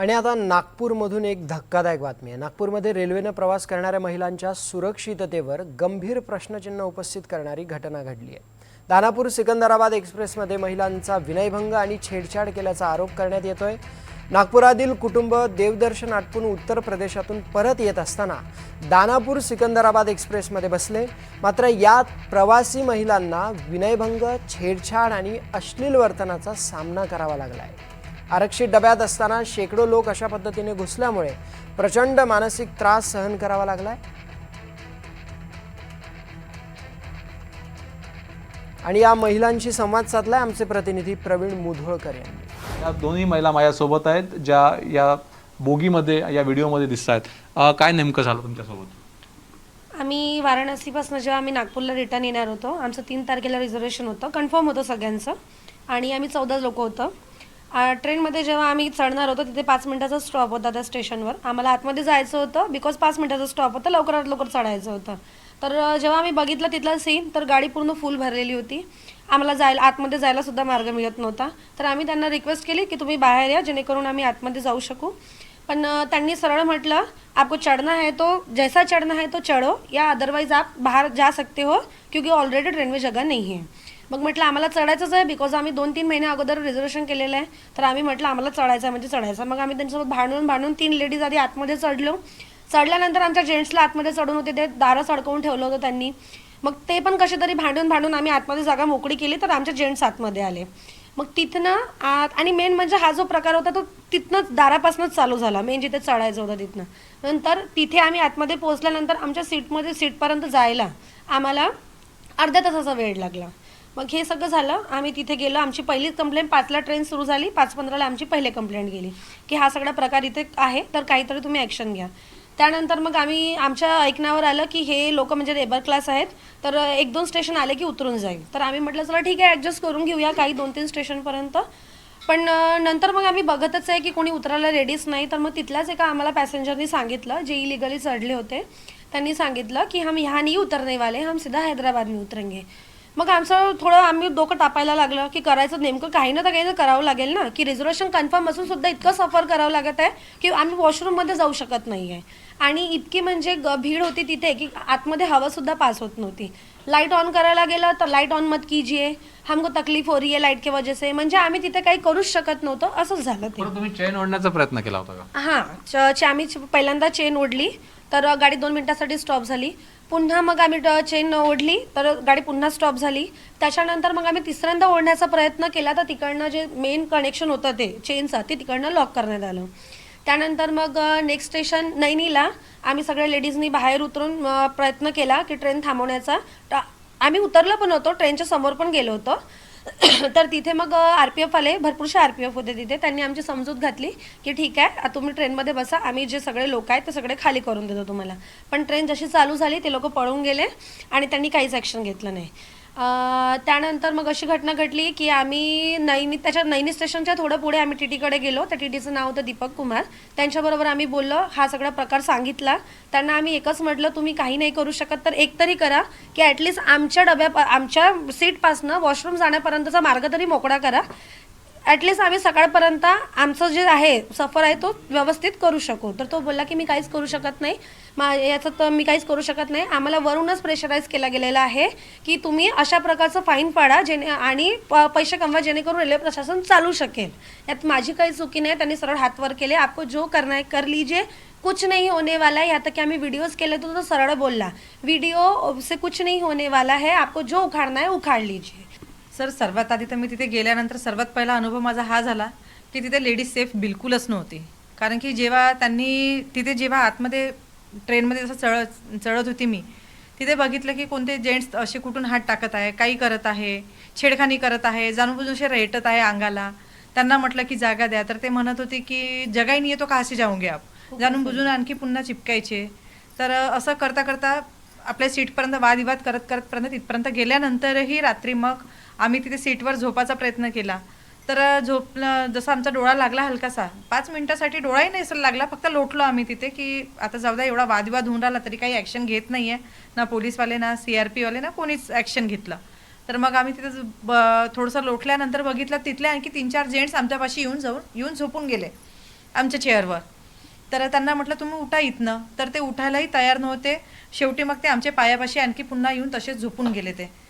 आणि आता नागपूरमधून एक धक्कादायक बातमी आहे। नागपूरमध्ये रेल्वेने प्रवास करणाऱ्या महिलांच्या सुरक्षिततेवर गंभीर प्रश्नचिन्ह उपस्थित करणारी घटना घडली आहे। दानापूर सिकंदराबाद एक्सप्रेसमध्ये महिलांचा विनयभंग आणि छेडछाड केल्याचा आरोप करण्यात येतोय। नागपुरातील कुटुंब देवदर्शन आटपून उत्तर प्रदेशातून परत येत असताना दानापूर सिकंदराबाद एक्सप्रेसमध्ये बसले, मात्र यात प्रवासी महिलांना विनयभंग, छेडछाड आणि अश्लील वर्तनाचा सामना करावा लागला आहे। आरक्षित डब्यात असताना शेकडो लोक अशा पद्धतीने घुसल्यामुळे प्रचंड मानसिक त्रास सहन करावा लागलाय। आणि या महिलांशी संवाद साधलाय आमचे प्रतिनिधी प्रवीण मुधोळकर यांनी। या दोन्ही महिला माझ्यासोबत आहेत, ज्या या बोगीमध्ये या व्हिडिओमध्ये दिसत आहेत। काय नेमकं झालं तुमच्यासोबत? आम्ही वाराणसीपासून जेव्हा आम्ही नागपूरला रिटर्न येणार होतो, आमचं 3 तारखेला रिझर्वेशन होतं, कन्फर्म होतं सगळ्यांचं, आणि आम्ही 14 लोक होतं। ट्रेनमध्ये जेव्हा आम्ही चढणार होतो तिथे 5 मिनिटाचा स्टॉप होता त्या स्टेशनवर। आम्हाला आतमध्ये जायचं होतं बिकॉज 5 मिनिटाचा स्टॉप होता, लवकरात लवकर चढायचं होतं। तर जेव्हा आम्ही बघितलं तिथला सीन, तर गाडी पूर्ण फुल भरलेली होती, आम्हाला आतमध्ये जायला सुद्धा मार्ग मिळत नव्हता। तर आम्ही त्यांना रिक्वेस्ट केली की तुम्ही बाहेर या, जेणेकरून आम्ही आतमध्ये जाऊ शकू। पण त्यांनी सरळ म्हटलं, आपको चढ़ना है तो जैसा चढ़ना है तो चढ़ो, या अदरवाइज आप बाहर जा सकते हो क्योंकि ऑलरेडी ट्रेन में जगह नहीं है। मग म्हटलं आम्हाला चढायचंच आहे, बिकॉज आम्ही 2-3 महिने अगोदर रिझर्वेशन केलेलं आहे। तर आम्ही म्हटलं आम्हाला चढायचं आहे म्हणजे चढायचं। मग आम्ही त्यांच्यासोबत भांडून 3 लेडीज आधी आतमध्ये चढलो। चढल्यानंतर आमच्या जेंट्सला आतमध्ये चढून होते, ते दारं सडकवून ठेवलं होतं त्यांनी। मग ते पण कसे तरी भांडून आम्ही आतमध्ये जागा मोकळी केली, तर आमचे जेंट्स आतमध्ये आले। मग तिथनं आणि मेन म्हणजे हा जो प्रकार होता तो तिथनंच दारापासूनच चालू झाला, मेन जिथे चढायचं होतं तिथनं। नंतर तिथे आम्ही आतमध्ये पोहोचल्यानंतर आमच्या सीटपर्यंत जायला आम्हाला अर्ध्या तासाचा वेळ लागला। मग हे सगळं झालं, आम्ही तिथे गेलो। आमची पहिलीच कंप्लेंट 5ला ट्रेन सुरू झाली, 5:15ला आमची पहिली कंप्लेंट गेली की हा सगळा प्रकार इथे आहे, तर काहीतरी तुम्ही ॲक्शन घ्या। त्यानंतर मग आमच्या ऐकण्यावर आलं की हे लोक म्हणजे लेबर क्लास आहेत, तर 1-2 स्टेशन आले की उतरून जाईल। तर आम्ही म्हटलं चला ठीक आहे, ॲडजस्ट करून घेऊया काही 2-3 स्टेशनपर्यंत। पण नंतर मग आम्ही बघतच आहे की कोणी उतरायला रेडीच नाही। तर मग तिथल्याच एका आम्हाला पॅसेंजरनी सांगितलं, जे इलिगली चढले होते, त्यांनी सांगितलं की हम यहाँ नहीं उतरने वाले, हम सीधा हैदराबाद में उतरेंगे। मग आमचं थोडं आम्ही डोकं तापायला लागलं की करायचं नेमकं काही ना तर काही करावं लागेल ना, की रिझर्वेशन कन्फर्म असून सुद्धा इतकं सफर करावं लागत आहे की आम्ही वॉशरूममध्ये जाऊ शकत नाही आहे। आणि इतकी म्हणजे भीड होती तिथे की आतमध्ये हवासुद्धा पास होत नव्हती। लाईट ऑन करायला गेलं तर लाईट ऑन मत कीजिए, हमको तकलीफ हो रही है लाईट के वजह से। म्हणजे आम्ही तिथे काही करूच शकत नव्हतं, असंच झालं ते। तुम्ही चेन ओढण्याचा प्रयत्न केला होता का? हां, आम्ही पहिल्यांदा चेन ओढली, तर गाडी 2 मिनिटासाठी स्टॉप झाली। पुन्हा मग आम्ही चेन ओढली, तर गाडी पुन्हा स्टॉप झाली। त्याच्यानंतर मग आम्ही तिसऱ्यांदा ओढण्याचा प्रयत्न केला, तर तिकडनं जे मेन कनेक्शन होतं ते चेनचं, ते तिकडनं लॉक करण्यात आलं। त्यानंतर मग नेक्स्ट स्टेशन नैनीला आम्ही सगळ्या लेडीजनी बाहेर उतरून प्रयत्न केला की ट्रेन थांबवण्याचा। आम्ही उतरलो पण होतो, ट्रेनच्या समोर पण गेलो होतो। तर तिथे मग RPF आले, भरपूरशे RPF होते तिथे। त्यांनी आमची समजूत घातली की ठीक आहे, तुम्ही ट्रेनमध्ये बसा, आम्ही जे सगळे लोक आहेत ते सगळे खाली करून देतो तुम्हाला। पण ट्रेन जशी चालू झाली ते लोक पळून गेले आणि त्यांनी काहीच ॲक्शन घेतलं नाही। त्यानंतर मग अशी घटना घडली की आम्ही नैनी स्टेशनच्या थोडं पुढे आम्ही TTकडे गेलो। त्या TTचं नाव होतं दीपक कुमार, त्यांच्याबरोबर आम्ही बोललो, हा सगळा प्रकार सांगितला त्यांना। आम्ही एकच म्हटलं, तुम्ही काही नाही करू शकत तर एक तरी करा की ॲटलिस्ट आमच्या सीटपासनं वॉशरूम जाण्यापर्यंतचा मार्ग तरी मोकळा करा, ॲटलिस्ट आम्ही सकाळपर्यंत आमचं जे आहे सफर आहे तो व्यवस्थित करू शकू। तर तो बोलला की मी काहीच करू शकत नाही, याचं तर मी काहीच करू शकत नाही, आम्हाला वरूनच प्रेशराईज केला गेलेला आहे की तुम्ही अशा प्रकारचं फाईन पाडा आणि पैसे कमवा, जेणेकरून रेल्वे प्रशासन चालू शकेल। यात माझी काही चुकी नाही। त्यांनी सरळ हात वर केले, आपको जो करना है कर लीजिए, कुछ नहीं होने वाला है। यहाँ तक कि आम्ही व्हिडिओज केले तो सरळ बोलला, व्हिडिओ से कुछ नहीं होने वाला है, आपको जो उखाड़ना है उखाड़ लीजिए। सर, सर्वात आधी तर मी तिथे गेल्यानंतर सर्वात पहिला अनुभव माझा हा झाला की तिथे लेडीज सेफ बिलकुलच नव्हती। कारण की जेव्हा आतमध्ये ट्रेनमध्ये जसं चढत होती मी, तिथे बघितलं की कोणते जेंट्स असे कुठून हात टाकत आहे, काही करत आहे, छेडखानी करत आहे, जाणूनबुजून असे रेटत आहे अंगाला। त्यांना म्हटलं की जागा द्या, तर ते म्हणत होते की जगा ही नाही आहे तो कहाँ से जाओगे आप, जाणूनबुजून आणखी पुन्हा चिपकायचे। तर असं करता करता आपल्या सीटपर्यंत वादविवाद करत तिथपर्यंत गेल्यानंतरही रात्री मग आम्ही तिथे सीटवर झोपाचा प्रयत्न केला। तर जसा आमचा डोळा लागला हलकासा, 5 मिनिटासाठी डोळाही नाही असेल लागला, फक्त लोटलो आम्ही तिथे की आता जाऊ द्या, एवढा वादविवाद होऊन राहिला तरी काही ॲक्शन घेत नाही आहे, ना पोलीसवाले ना CRP वाले ना कोणीच ॲक्शन घेतलं। तर मग आम्ही तिथे थोडंसं लोटल्यानंतर बघितलं तिथले आणखी 3-4 जेंट्स आमच्यापाशी येऊन झोपून गेले। आमच्या चेअरवर. तर त्यांना म्हटलं तुम्ही उठा इथनं, तर ते उठायलाही तयार नव्हते. शेवटी मग ते आमच्या पायापाशी आणखी पुन्हा येऊन तसेच झोपून गेले ते.